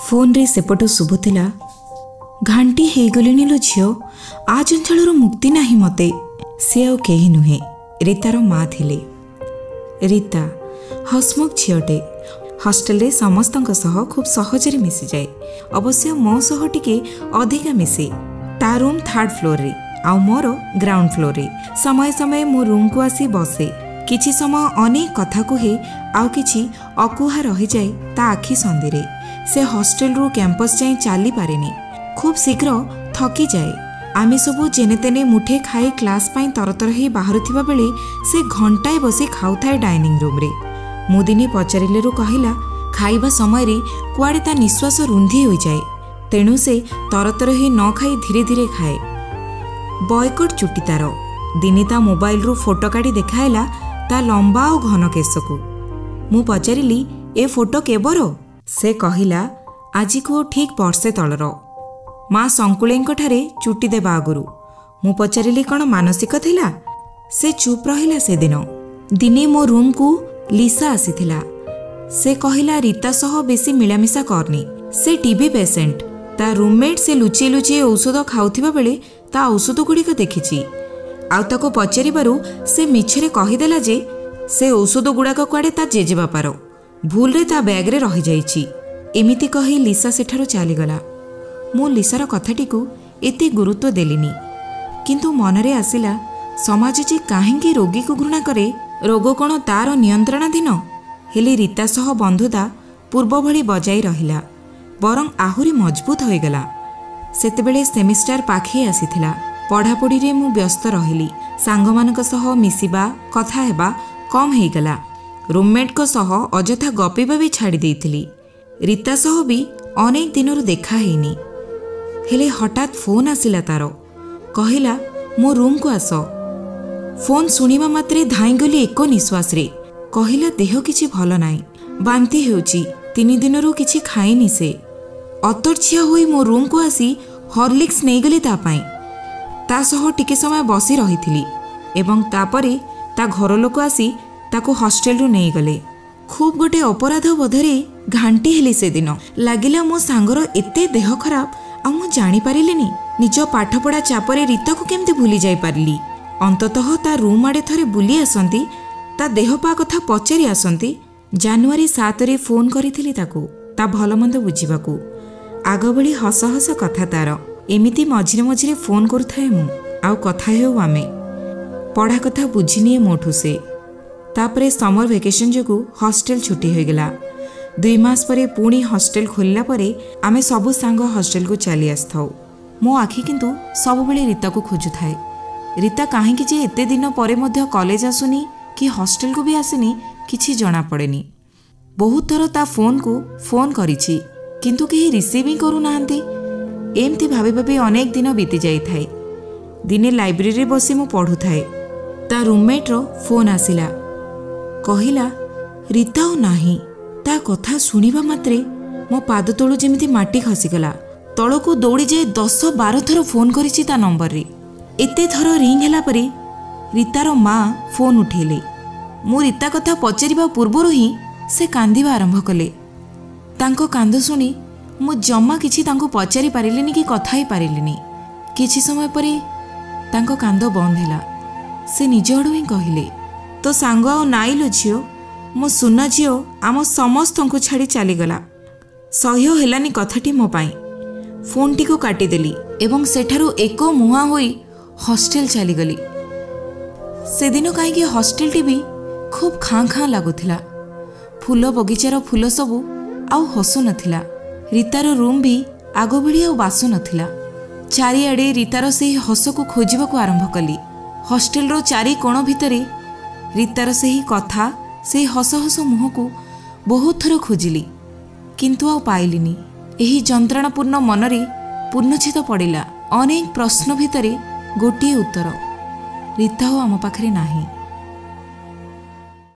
Phone रे सेपटू शुभुला घाटी हेगलेनी लो झियो आज अंचल मुक्ति नहीं मते सी आउ केही नुहे रीतार माँ थिले। रीता हसमुख झीटे हॉस्टेल रे समस्तक सह खूब सहजरे मिसी जाए। अवश्य मो सह टिके अधिका मिसे। ता रूम 3rd फ्लोर रे आउ मोर ग्राउंड फ्लोर रे। समय समय मो रूम को आसी बसे। किछि समय अनेक कथा कुहे आउ किछि अकुहा रही जाए ता आखि संदिरे। से हॉस्टेल रु कैंपस जाए चली पारेनी। खूब शीघ्र थकी जाए। आमे सबू जेने तेने मुठे खाई क्लास पाई तरतर ही बाहरुथिबा बेले से घंटाए बसी खाउथाए डाइनिंग रूम रे। मु दिने पचारिलेरु कहिला खाइबा समय रे कुआडे ता निश्वास रुंधी हो जाए। तेणु से तरतर ही न खाई धीरे धीरे खाए। बॉयकट चुटी तार। दिने ता मोबाइल रु फोटो काढ़ी देखाइला ता लंबा और घन केसकू। मु पचारिली ए फोटो केबर? से कहिला आजि को ठीक वर्षे तलर माँ संकुलेंको ठारे चुटी देबा आगुरु। मु पचारिली कौन मानसिक थिला? से चुप रहिला। से दिन दिने मो रूम को लिसा आसीथिला। से कहिला रीता सह बेसी मिलामिशा करनी। से टीबी पेसेंट। ता रूममेट से लुचि लुचि औषध खाउथिबा बेले ता औषध गुड़िक देखिछि। आउ ताको पचारिबारु से मिछरे कहिदेला जे से औषध गुड़ाक कुआडे ता जेजे बापार भूल रे ता बैग रे रहि जाइछि। एमिति कहि लिसा सेठारु चलीगला। मु लिसार कथाटी को एते गुरुत्व देलिनी। किंतु मनरे आसिला समाज जे काहेंकी रोगी को घृणा करे। रोग कौन तार नियंत्रणाधीन? हेले रीता सह बंधुता पूर्व भली बजाई रहिला। बरं आहुरी मजबूत होईगला। सेतेबेले सेमिस्टर पाखे आसीथिला। पढ़ापढ़ी रे मु व्यस्त रहिली। सांगमानक सह मिसिबा कथा हेबा कम हेगला। रूममेट को सह अजथा गपिबा भी छाड़ी देइथिली। रीता सह भी अनेक दिनरु देखा हेनी। हेले हठात फोन आसिला तार। कहिला मो रूम को आस। फोन सुनिबा मात्रे धाई गली एक निश्वास रे। कहिला देह किछि भल नाई। बांती हेउची। 3 दिनरु किछि खाइनी। से अतर्छिया होई मो रूम को आसी हॉर्लिक्स नहीं गली ता पाई। ता सह टिके समय बसी रहिथिली एवं तापरे ता घर लोक आसी ताको हॉस्टेल रु नहीं गले। खूब गोटे अपराध बोधरे घांटी हेली। से दिन लागिला मो सांगर एते देह खराब आ मु जानी पारिलिनी। निज पाठपढ़ा चापरे रीता को केमती भूली जाई पारली। अंततः ता रूम आड़े थरे बुली आसंती। ता देह पा कथा पचारि आसंती। जानुआरी 7 रे फोन करिथिली ताको ता भलमंद बुझिबाकू। आग भली हस हस कथा तार। एमिति मझिरे मझिरे फोन करुथाए मु आउ कथा हेउ आमे। पढ़ा कथा बुझिनिए मोठू से। तापरे समर वेकेशन जोगु हॉस्टेल छुट्टी हो गला। 2 मास परे पुणी हॉस्टेल खोलला परे आमे सबु सांग हॉस्टेल को चली आस्थाऊ। मो आखि किंतु सब बेले रीता को खोजु थाए। रीता काहे कि जे एते दिन परे मध्य कॉलेज आसुनी कि हॉस्टेल को भी आसिनी किछि जणा पड़ेनी। बहुत थर ता फोन को फोन करिछि किंतु केही रिसीव ही करू नाहंती। एमती भाबे भाबे अनेक दिन बीती जाई थाए। दिने लाइब्रेरी बसी मु पढ़ु थाए। ता रूममेट रो फोन आसिला। कहिला रीता ओ नाही। ता कथा सुनिबा मात्रे मो पाद तळु जेमिति माटी खसीगला। तळको दौड़ी जाए 10-12 थर फोन करिछि ता नंबर रे। एते थर रिंग हेला परे रीतार माँ फोन उठेले। मु रीता कथा पचारिबा पूर्वरु ही से कांदिबा आरंभ कले। तांको कांद सुनी मु जम्मा किछि तांको पचारि पारिलिनी कि कथा ही पारिलिनी। किछि समय परे तांको कांद बंद हेला। से निज आडु ही कहिले तो सांग आ नाइलो झियो मो सुना झियो आम समस्त को छाड़ी चलीगला। सह्य हेलानी कथाटी मो पाई। फोन टी को काटिदेली एवं सेठारु एक मुहा होई हॉस्टेल चलीगली। से दिन कहीं हॉस्टेल टी भी खूब खाँ खाँ लगुला। फूल बगीचार फूल सबू आउ हसु नथिला। रीतार रूम भी आग भली आउ बासु नथिला। चारिआडे रीतार से हस को खोजिबा को आरंभ कली। हॉस्टेल रो चारि कोण भितरे रीतार से ही कथा से हस हस मुह को बहुत थर खोजिली किंतु आ पाइलिनी। एही जंत्रणापूर्ण मनरे पूर्णछेद पड़िला। अनेक प्रश्न भितरे गोटे उत्तर रीता आम पाखरे नाही।